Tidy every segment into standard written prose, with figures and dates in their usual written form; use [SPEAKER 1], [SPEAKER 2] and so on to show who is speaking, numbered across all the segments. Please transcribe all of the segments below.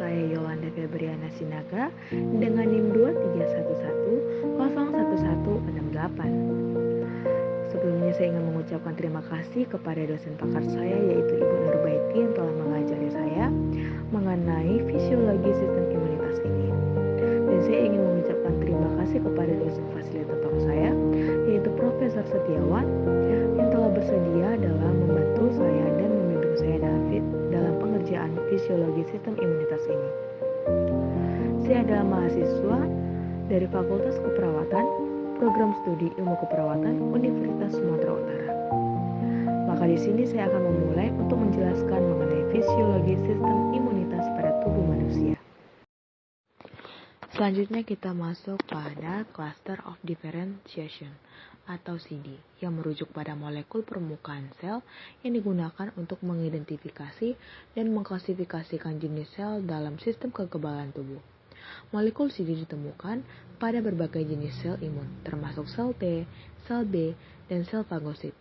[SPEAKER 1] Saya Yolanda Febriana Sinaga dengan NIM 2311011168. Sebelumnya saya ingin mengucapkan terima kasih kepada dosen pakar saya yaitu Ibu Nurbaiti yang telah mengajari saya mengenai fisiologi sistem imunitas ini. Dan saya ingin mengucapkan terima kasih kepada dosen fasilitator saya yaitu Profesor Setiawan yang telah bersedia dalam membantu saya dan membimbing saya dalam pengerjaan fisiologi sistem imunitas ini. Saya adalah mahasiswa dari Fakultas Keperawatan, Program Studi Ilmu Keperawatan Universitas Sumatera Utara. Maka di sini saya akan memulai untuk menjelaskan mengenai fisiologi sistem imunitas pada tubuh manusia. Selanjutnya kita masuk pada Cluster of Differentiation atau CD yang merujuk pada molekul permukaan sel yang digunakan untuk mengidentifikasi dan mengklasifikasikan jenis sel dalam sistem kekebalan tubuh. Molekul CD ditemukan pada berbagai jenis sel imun, termasuk sel T, sel B, dan sel fagosit.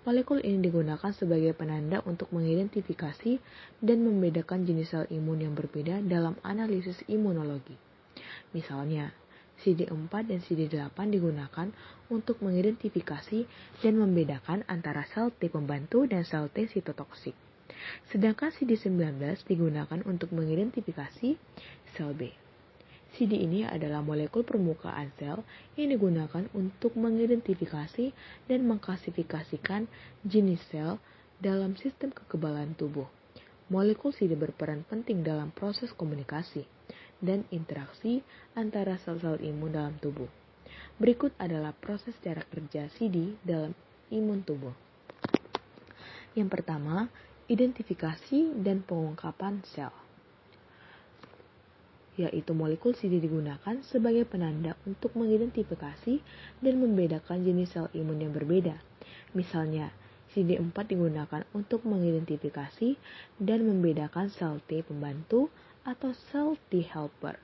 [SPEAKER 1] Molekul ini digunakan sebagai penanda untuk mengidentifikasi dan membedakan jenis sel imun yang berbeda dalam analisis imunologi. Misalnya, CD4 dan CD8 digunakan untuk mengidentifikasi dan membedakan antara sel T pembantu dan sel T sitotoksik. Sedangkan CD19 digunakan untuk mengidentifikasi sel B. CD ini adalah molekul permukaan sel yang digunakan untuk mengidentifikasi dan mengklasifikasikan jenis sel dalam sistem kekebalan tubuh. Molekul CD berperan penting dalam proses komunikasi dan interaksi antara sel-sel imun dalam tubuh. Berikut adalah proses cara kerja CD dalam imun tubuh. Yang pertama, identifikasi dan pengungkapan sel, yaitu molekul CD digunakan sebagai penanda untuk mengidentifikasi dan membedakan jenis sel imun yang berbeda. Misalnya, CD4 digunakan untuk mengidentifikasi dan membedakan sel T pembantu atau sel T helper,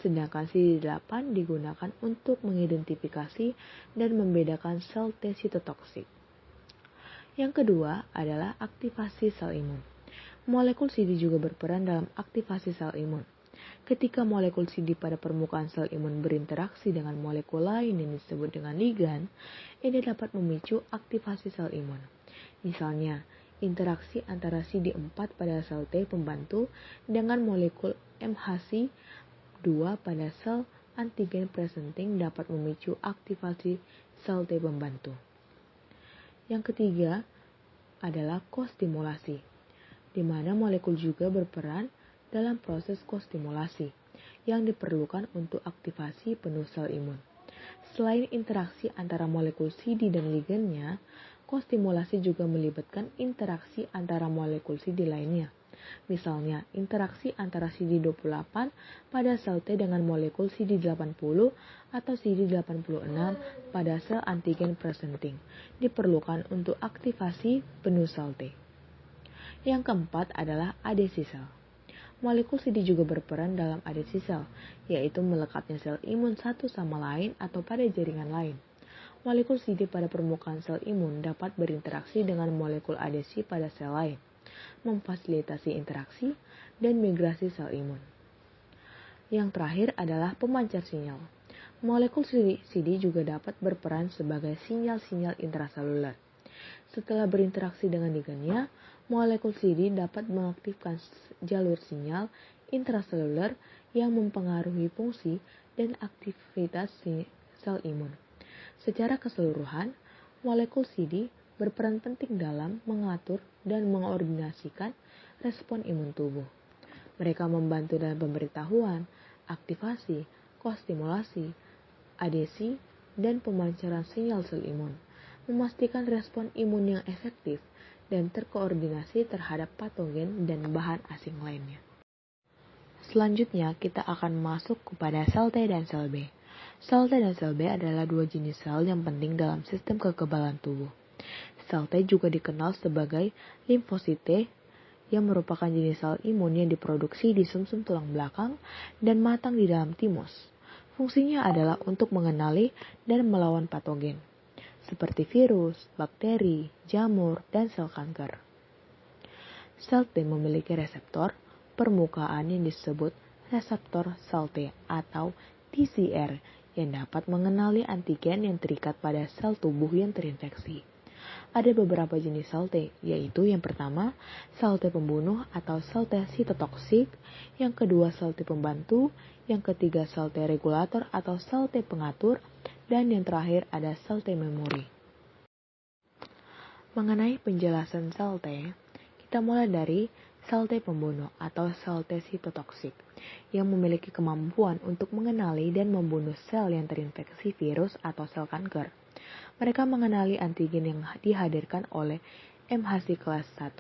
[SPEAKER 1] sedangkan CD8 digunakan untuk mengidentifikasi dan membedakan sel T sitotoksik. Yang kedua adalah aktivasi sel imun. Molekul CD juga berperan dalam aktivasi sel imun. Ketika molekul CD pada permukaan sel imun berinteraksi dengan molekul lain yang disebut dengan ligan, ini dapat memicu aktivasi sel imun. Misalnya, interaksi antara CD4 pada sel T pembantu dengan molekul MHC2 pada sel antigen presenting dapat memicu aktivasi sel T pembantu. Yang ketiga adalah kostimulasi, di mana molekul juga berperan dalam proses kostimulasi yang diperlukan untuk aktivasi penuh sel imun. Selain interaksi antara molekul CD dan ligannya, kostimulasi juga melibatkan interaksi antara molekul CD lainnya. Misalnya, interaksi antara CD28 pada sel T dengan molekul CD80 atau CD86 pada sel antigen presenting diperlukan untuk aktivasi penuh sel T. Yang keempat adalah adesi sel. Molekul CD juga berperan dalam adesi sel, yaitu melekatnya sel imun satu sama lain atau pada jaringan lain. Molekul CD pada permukaan sel imun dapat berinteraksi dengan molekul adesi pada sel lain, memfasilitasi interaksi dan migrasi sel imun. Yang terakhir adalah pemancar sinyal. Molekul CD juga dapat berperan sebagai sinyal-sinyal intraseluler. Setelah berinteraksi dengan ligannya, molekul CD dapat mengaktifkan jalur sinyal intraseluler yang mempengaruhi fungsi dan aktivitas sel imun. Secara keseluruhan, molekul CD berperan penting dalam mengatur dan mengordinasikan respon imun tubuh. Mereka membantu dalam pemberitahuan, aktivasi, kostimulasi, adesi, dan pemancaran sinyal sel imun, memastikan respon imun yang efektif dan terkoordinasi terhadap patogen dan bahan asing lainnya. Selanjutnya, kita akan masuk kepada sel T dan sel B. Sel T dan sel B adalah dua jenis sel yang penting dalam sistem kekebalan tubuh. Sel T juga dikenal sebagai limfosit T, yang merupakan jenis sel imun yang diproduksi di sumsum tulang belakang dan matang di dalam timus. Fungsinya adalah untuk mengenali dan melawan patogen, seperti virus, bakteri, jamur, dan sel kanker. Sel T memiliki reseptor, permukaan yang disebut reseptor sel T atau TCR yang dapat mengenali antigen yang terikat pada sel tubuh yang terinfeksi. Ada beberapa jenis sel T, yaitu yang pertama, sel T pembunuh atau sel T sitotoksik, yang kedua sel T pembantu, yang ketiga sel T regulator atau sel T pengatur, dan yang terakhir ada sel T memori. Mengenai penjelasan sel T, kita mulai dari sel T pembunuh atau sel T sitotoksik, yang memiliki kemampuan untuk mengenali dan membunuh sel yang terinfeksi virus atau sel kanker. Mereka mengenali antigen yang dihadirkan oleh MHC kelas 1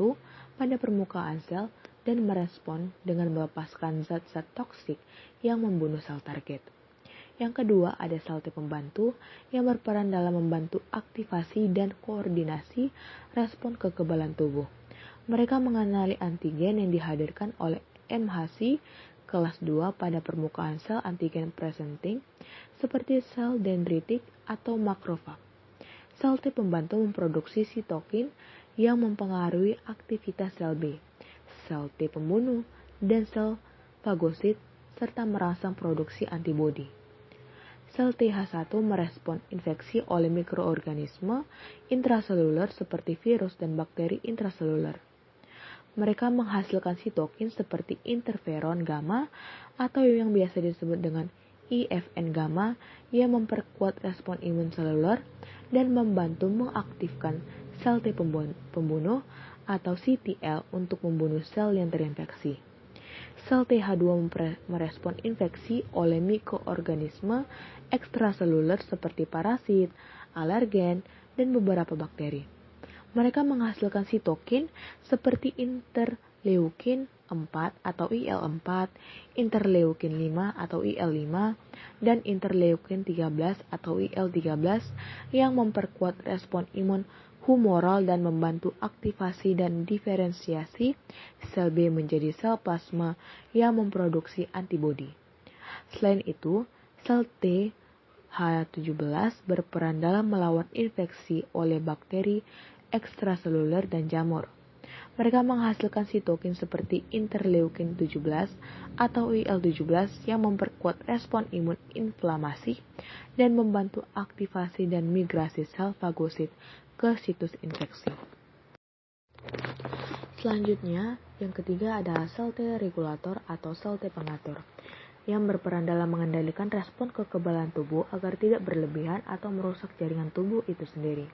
[SPEAKER 1] pada permukaan sel dan merespon dengan melepaskan zat-zat toksik yang membunuh sel target. Yang kedua ada sel T pembantu yang berperan dalam membantu aktivasi dan koordinasi respon kekebalan tubuh. Mereka mengenali antigen yang dihadirkan oleh MHC kelas 2 pada permukaan sel antigen presenting seperti sel dendritik atau makrofag. Sel T pembantu memproduksi sitokin yang mempengaruhi aktivitas sel B, sel T pembunuh, dan sel fagosit serta merangsang produksi antibodi. Sel TH1 merespon infeksi oleh mikroorganisme intraseluler seperti virus dan bakteri intraseluler. Mereka menghasilkan sitokin seperti interferon gamma atau yang biasa disebut dengan IFN gamma yang memperkuat respon imun seluler dan membantu mengaktifkan sel T pembunuh atau CTL untuk membunuh sel yang terinfeksi. Sel TH2 merespon infeksi oleh mikroorganisme ekstraseluler seperti parasit, alergen, dan beberapa bakteri. Mereka menghasilkan sitokin seperti interleukin 4 atau IL-4, interleukin 5 atau IL-5, dan interleukin 13 atau IL-13 yang memperkuat respon imun humoral dan membantu aktivasi dan diferensiasi sel B menjadi sel plasma yang memproduksi antibodi. Selain itu, sel TH17 berperan dalam melawan infeksi oleh bakteri ekstraseluler dan jamur. Mereka menghasilkan sitokin seperti interleukin 17 atau IL-17 yang memperkuat respon imun inflamasi dan membantu aktivasi dan migrasi sel fagosit ke situs infeksi. Selanjutnya, yang ketiga adalah sel T regulator atau sel T pengatur, yang berperan dalam mengendalikan respon kekebalan tubuh agar tidak berlebihan atau merusak jaringan tubuh itu sendiri.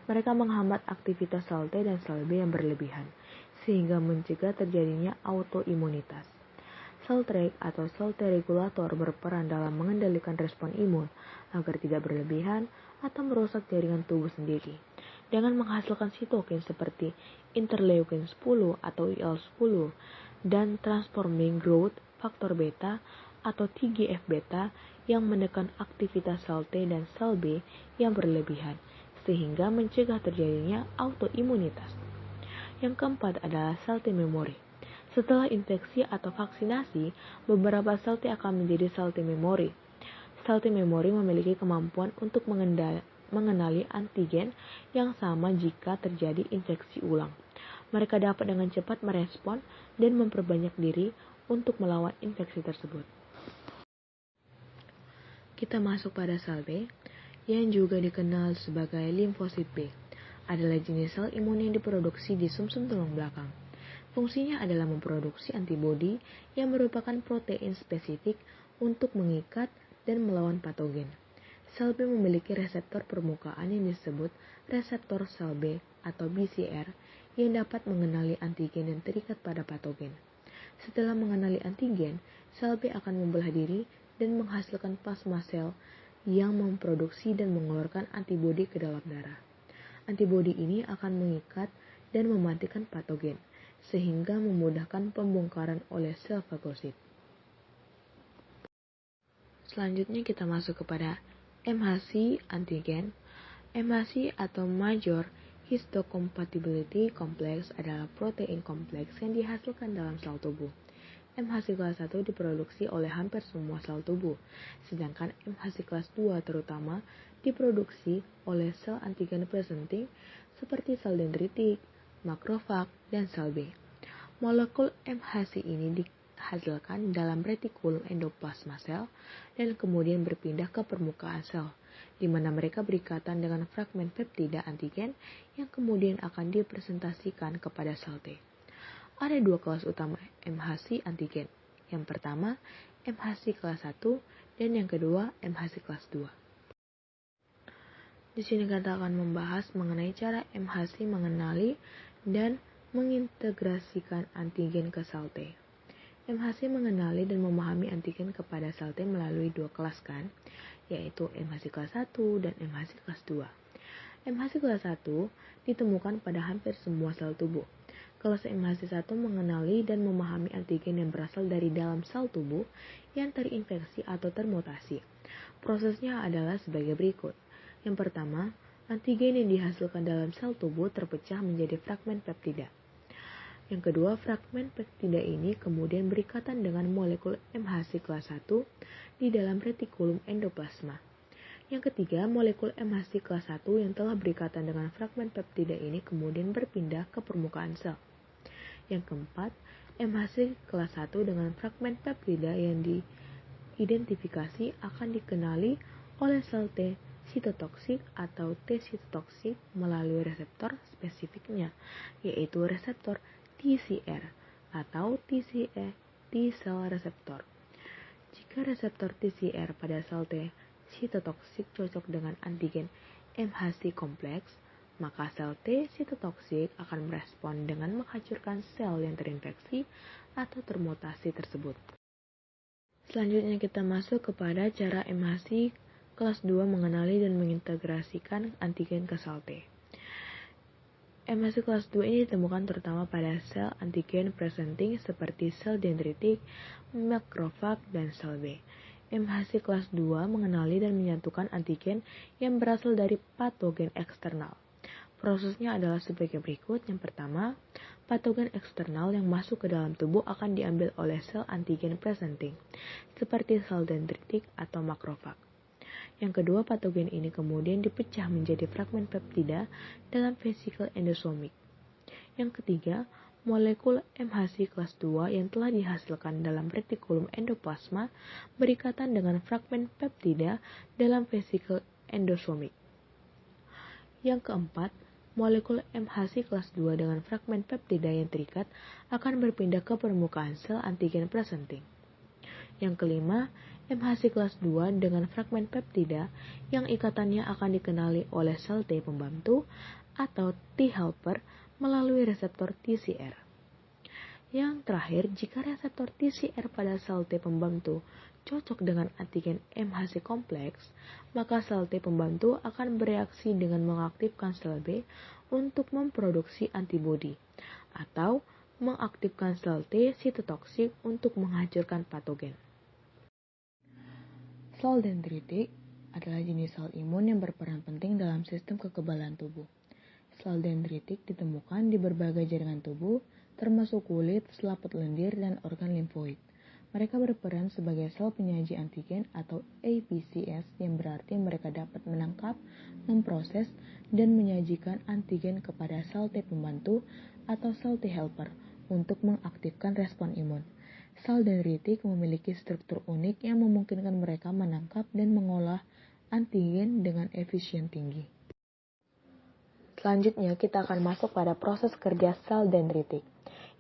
[SPEAKER 1] Mereka menghambat aktivitas sel T dan sel B yang berlebihan, sehingga mencegah terjadinya autoimunitas. Sel Treg atau sel T regulator berperan dalam mengendalikan respon imun agar tidak berlebihan atau merusak jaringan tubuh sendiri, dengan menghasilkan sitokin seperti interleukin 10 atau IL-10 dan transforming growth faktor beta atau TGF-beta yang menekan aktivitas sel T dan sel B yang berlebihan, sehingga mencegah terjadinya autoimunitas. Yang keempat adalah sel T memori. Setelah infeksi atau vaksinasi, beberapa sel T akan menjadi sel T memori. Sel T memori memiliki kemampuan untuk mengenali antigen yang sama jika terjadi infeksi ulang. Mereka dapat dengan cepat merespon dan memperbanyak diri untuk melawan infeksi tersebut. Kita masuk pada sel B, yang juga dikenal sebagai limfosit B, adalah jenis sel imun yang diproduksi di sumsum tulang belakang. Fungsinya adalah memproduksi antibodi yang merupakan protein spesifik untuk mengikat dan melawan patogen. Sel B memiliki reseptor permukaan yang disebut reseptor sel B atau BCR yang dapat mengenali antigen yang terikat pada patogen. Setelah mengenali antigen, sel B akan membelah diri dan menghasilkan plasma sel yang memproduksi dan mengeluarkan antibodi ke dalam darah. Antibodi ini akan mengikat dan mematikan patogen, sehingga memudahkan pembongkaran oleh sel fagosit. Selanjutnya kita masuk kepada MHC antigen. MHC atau Major Histocompatibility Complex adalah protein kompleks yang dihasilkan dalam sel tubuh. MHC kelas 1 diproduksi oleh hampir semua sel tubuh, sedangkan MHC kelas 2 terutama diproduksi oleh sel antigen presenting seperti sel dendritik, makrofag, dan sel B. Molekul MHC ini dihasilkan dalam retikulum endoplasma sel dan kemudian berpindah ke permukaan sel, di mana mereka berikatan dengan fragmen peptida antigen yang kemudian akan dipresentasikan kepada sel T. Ada dua kelas utama MHC antigen. Yang pertama, MHC kelas 1 dan yang kedua, MHC kelas 2. Di sini kita akan membahas mengenai cara MHC mengenali dan mengintegrasikan antigen ke sel T. MHC mengenali dan memahami antigen kepada sel T melalui dua kelas kan, yaitu MHC kelas 1 dan MHC kelas 2. MHC kelas 1 ditemukan pada hampir semua sel tubuh. Kelas MHC 1 mengenali dan memahami antigen yang berasal dari dalam sel tubuh yang terinfeksi atau termutasi. Prosesnya adalah sebagai berikut. Yang pertama, antigen yang dihasilkan dalam sel tubuh terpecah menjadi fragmen peptida. Yang kedua, fragmen peptida ini kemudian berikatan dengan molekul MHC kelas 1 di dalam retikulum endoplasma. Yang ketiga, molekul MHC kelas 1 yang telah berikatan dengan fragmen peptida ini kemudian berpindah ke permukaan sel. Yang keempat, MHC kelas 1 dengan fragmen peptida yang diidentifikasi akan dikenali oleh sel T sitotoksik atau T sitotoksik melalui reseptor spesifiknya, yaitu reseptor TCR atau TCE T-cell receptor. Jika reseptor TCR pada sel T sitotoksik cocok dengan antigen MHC kompleks, maka sel T sitotoksik akan merespon dengan menghancurkan sel yang terinfeksi atau termutasi tersebut. Selanjutnya kita masuk kepada cara MHC kelas 2 mengenali dan mengintegrasikan antigen ke sel T. MHC kelas 2 ini ditemukan terutama pada sel antigen presenting seperti sel dendritik, makrofag, dan sel B. MHC kelas 2 mengenali dan menyatukan antigen yang berasal dari patogen eksternal. Prosesnya adalah sebagai berikut. Yang pertama, patogen eksternal yang masuk ke dalam tubuh akan diambil oleh sel antigen presenting, seperti sel dendritik atau makrofag. Yang kedua, patogen ini kemudian dipecah menjadi fragmen peptida dalam vesikel endosomik. Yang ketiga, molekul MHC kelas 2 yang telah dihasilkan dalam retikulum endoplasma berikatan dengan fragmen peptida dalam vesikel endosomik. Yang keempat, molekul MHC kelas 2 dengan fragmen peptida yang terikat akan berpindah ke permukaan sel antigen presenting. Yang kelima, MHC kelas 2 dengan fragmen peptida yang ikatannya akan dikenali oleh sel T pembantu atau T helper melalui reseptor TCR. Yang terakhir, jika reseptor TCR pada sel T pembantu cocok dengan antigen MHC kompleks, maka sel T pembantu akan bereaksi dengan mengaktifkan sel B untuk memproduksi antibodi atau mengaktifkan sel T sitotoksik untuk menghancurkan patogen. Sel dendritik adalah jenis sel imun yang berperan penting dalam sistem kekebalan tubuh. Sel dendritik ditemukan di berbagai jaringan tubuh, termasuk kulit, selaput lendir, dan organ limfoid. Mereka berperan sebagai sel penyaji antigen atau APCS yang berarti mereka dapat menangkap, memproses, dan menyajikan antigen kepada sel T pembantu atau sel T helper untuk mengaktifkan respon imun. Sel dendritik memiliki struktur unik yang memungkinkan mereka menangkap dan mengolah antigen dengan efisien tinggi. Selanjutnya kita akan masuk pada proses kerja sel dendritik.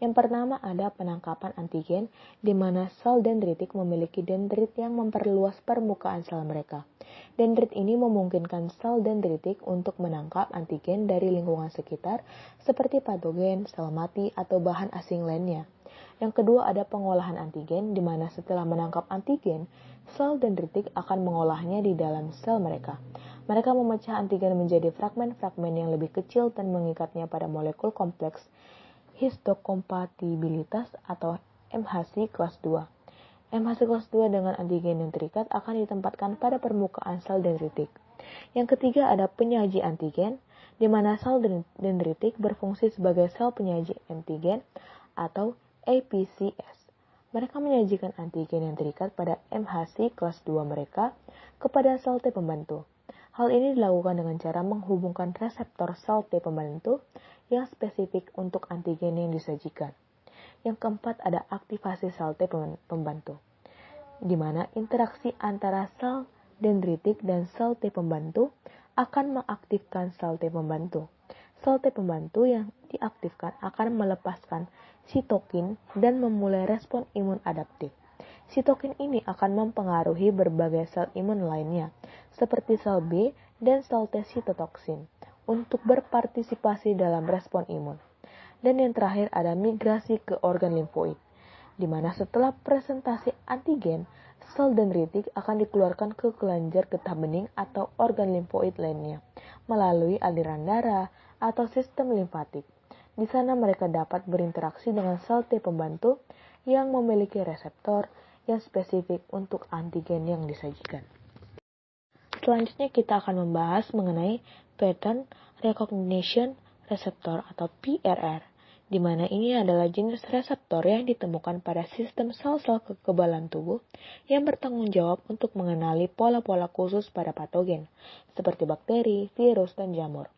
[SPEAKER 1] Yang pertama ada penangkapan antigen, di mana sel dendritik memiliki dendrit yang memperluas permukaan sel mereka. Dendrit ini memungkinkan sel dendritik untuk menangkap antigen dari lingkungan sekitar, seperti patogen, sel mati, atau bahan asing lainnya. Yang kedua ada pengolahan antigen, di mana setelah menangkap antigen, sel dendritik akan mengolahnya di dalam sel mereka. Mereka memecah antigen menjadi fragmen-fragmen yang lebih kecil dan mengikatnya pada molekul kompleks histokompatibilitas atau MHC kelas 2. MHC kelas 2 dengan antigen yang terikat akan ditempatkan pada permukaan sel dendritik. Yang ketiga ada penyaji antigen, di mana sel dendritik berfungsi sebagai sel penyaji antigen atau APCS. Mereka menyajikan antigen yang terikat pada MHC kelas 2 mereka kepada sel T pembantu. Hal ini dilakukan dengan cara menghubungkan reseptor sel T pembantu yang spesifik untuk antigen yang disajikan. Yang keempat ada aktivasi sel T pembantu, di mana interaksi antara sel dendritik dan sel T pembantu akan mengaktifkan sel T pembantu. Sel T pembantu yang diaktifkan akan melepaskan sitokin dan memulai respon imun adaptif. Sitokin ini akan mempengaruhi berbagai sel imun lainnya, seperti sel B dan sel T sitotoksin, untuk berpartisipasi dalam respon imun. Dan yang terakhir ada migrasi ke organ limfoid, di mana setelah presentasi antigen, sel dendritik akan dikeluarkan ke kelenjar getah bening atau organ limfoid lainnya melalui aliran darah atau sistem limfatik. Di sana mereka dapat berinteraksi dengan sel T pembantu yang memiliki reseptor yang spesifik untuk antigen yang disajikan. Selanjutnya kita akan membahas mengenai pattern recognition receptor atau PRR, di mana ini adalah jenis reseptor yang ditemukan pada sistem sel-sel kekebalan tubuh yang bertanggung jawab untuk mengenali pola-pola khusus pada patogen, seperti bakteri, virus, dan jamur.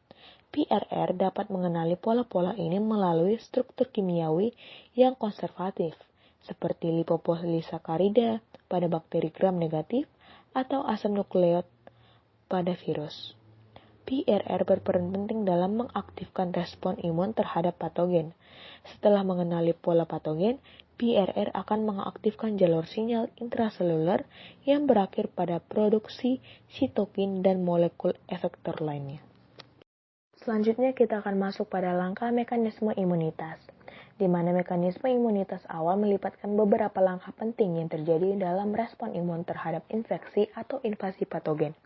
[SPEAKER 1] PRR dapat mengenali pola-pola ini melalui struktur kimiawi yang konservatif, seperti lipopolisakarida pada bakteri gram negatif atau asam nukleot pada virus. PRR berperan penting dalam mengaktifkan respon imun terhadap patogen. Setelah mengenali pola patogen, PRR akan mengaktifkan jalur sinyal intraseluler yang berakhir pada produksi sitokin dan molekul efektor lainnya. Selanjutnya kita akan masuk pada langkah mekanisme imunitas, di mana mekanisme imunitas awal melibatkan beberapa langkah penting yang terjadi dalam respon imun terhadap infeksi atau invasi patogen.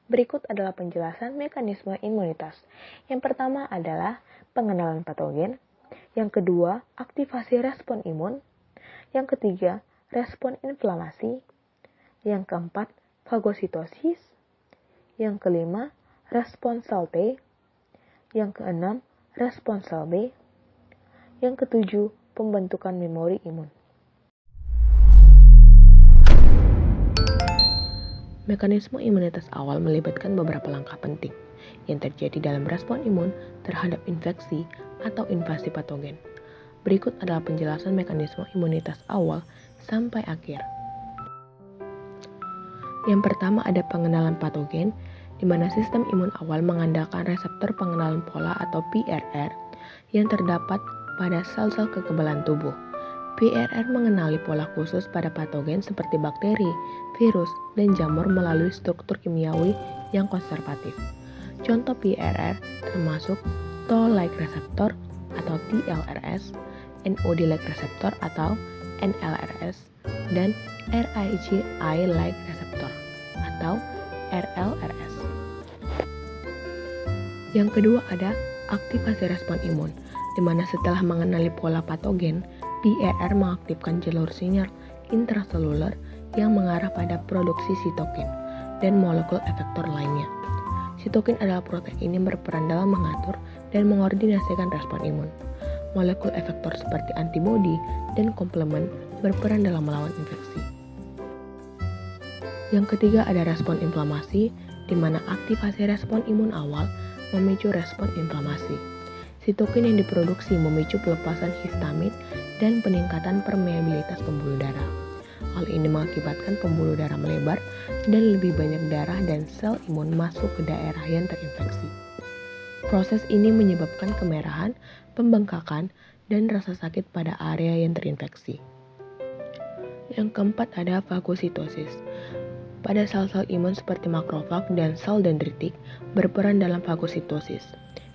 [SPEAKER 1] Berikut adalah penjelasan mekanisme imunitas. Yang pertama adalah pengenalan patogen, yang kedua aktivasi respon imun, yang ketiga respon inflamasi, yang keempat fagositosis, yang kelima respon sel T, yang keenam respon sel B, yang ketujuh pembentukan memori imun. Mekanisme imunitas awal melibatkan beberapa langkah penting yang terjadi dalam respon imun terhadap infeksi atau invasi patogen. Berikut adalah penjelasan mekanisme imunitas awal sampai akhir. Yang pertama ada pengenalan patogen, di mana sistem imun awal mengandalkan reseptor pengenalan pola atau PRR yang terdapat pada sel-sel kekebalan tubuh. PRR mengenali pola khusus pada patogen seperti bakteri, virus, dan jamur melalui struktur kimiawi yang konservatif. Contoh PRR termasuk Toll-like receptor atau TLRS, NOD-like receptor atau NLRS, dan RIG-I-like receptor atau RLRS. Yang kedua ada aktivasi respon imun, di mana setelah mengenali pola patogen, PRR mengaktifkan jalur sinyal intraseluler yang mengarah pada produksi sitokin dan molekul efektor lainnya. Sitokin adalah protein yang berperan dalam mengatur dan mengordinasikan respon imun. Molekul efektor seperti antibodi dan komplement berperan dalam melawan infeksi. Yang ketiga ada respon inflamasi, di mana aktivasi respon imun awal memicu respon inflamasi. Sitokin yang diproduksi memicu pelepasan histamin dan peningkatan permeabilitas pembuluh darah. Hal ini mengakibatkan pembuluh darah melebar dan lebih banyak darah dan sel imun masuk ke daerah yang terinfeksi. Proses ini menyebabkan kemerahan, pembengkakan, dan rasa sakit pada area yang terinfeksi. Yang keempat ada fagositosis. Pada sel-sel imun seperti makrofag dan sel dendritik berperan dalam fagositosis,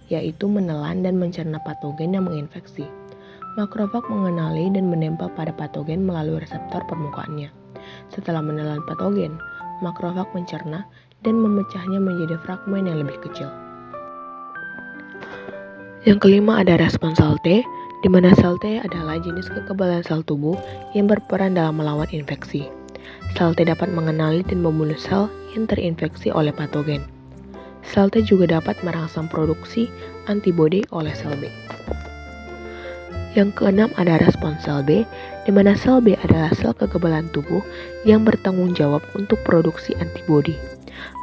[SPEAKER 1] yaitu menelan dan mencerna patogen yang menginfeksi. Makrofag mengenali dan menempel pada patogen melalui reseptor permukaannya. Setelah menelan patogen, makrofag mencerna dan memecahnya menjadi fragmen yang lebih kecil. Yang kelima ada respon sel T, di mana sel T adalah jenis kekebalan sel tubuh yang berperan dalam melawan infeksi. Sel T dapat mengenali dan membunuh sel yang terinfeksi oleh patogen. Sel T juga dapat merangsang produksi antibodi oleh sel B. Yang keenam ada respon sel B, di mana sel B adalah sel kekebalan tubuh yang bertanggung jawab untuk produksi antibodi.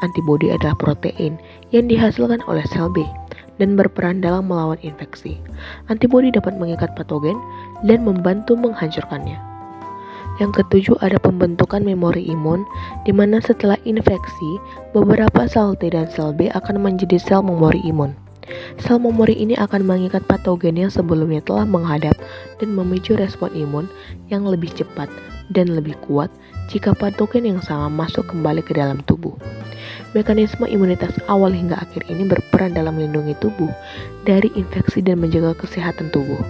[SPEAKER 1] Antibodi adalah protein yang dihasilkan oleh sel B dan berperan dalam melawan infeksi. Antibodi dapat mengikat patogen dan membantu menghancurkannya. Yang ketujuh ada pembentukan memori imun, di mana setelah infeksi, beberapa sel T dan sel B akan menjadi sel memori imun. Sel memori ini akan mengikat patogen yang sebelumnya telah menghadap dan memicu respon imun yang lebih cepat dan lebih kuat jika patogen yang sama masuk kembali ke dalam tubuh. Mekanisme imunitas awal hingga akhir ini berperan dalam melindungi tubuh dari infeksi dan menjaga kesehatan tubuh.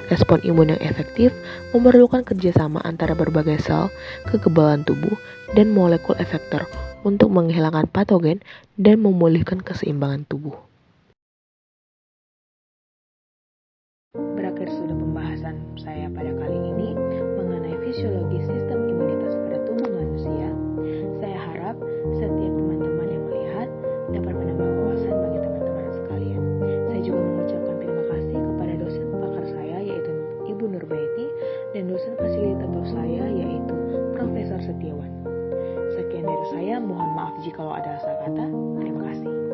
[SPEAKER 1] Respon imun yang efektif memerlukan kerjasama antara berbagai sel, kekebalan tubuh, dan molekul efektor untuk menghilangkan patogen dan memulihkan keseimbangan tubuh. Berakhir sudah pembahasan saya pada kali ini mengenai fisiologi sistem imunitas pada tubuh manusia. Saya harap setiap teman-teman yang melihat dapat menambah wawasan bagi teman-teman sekalian. Saya juga mengucapkan terima kasih kepada dosen pakar saya yaitu Ibu Nurbaiti dan dosen fasilitator saya yaitu Profesor Setiawan. Sekian dari saya, mohon maaf jika ada salah kata. Terima kasih.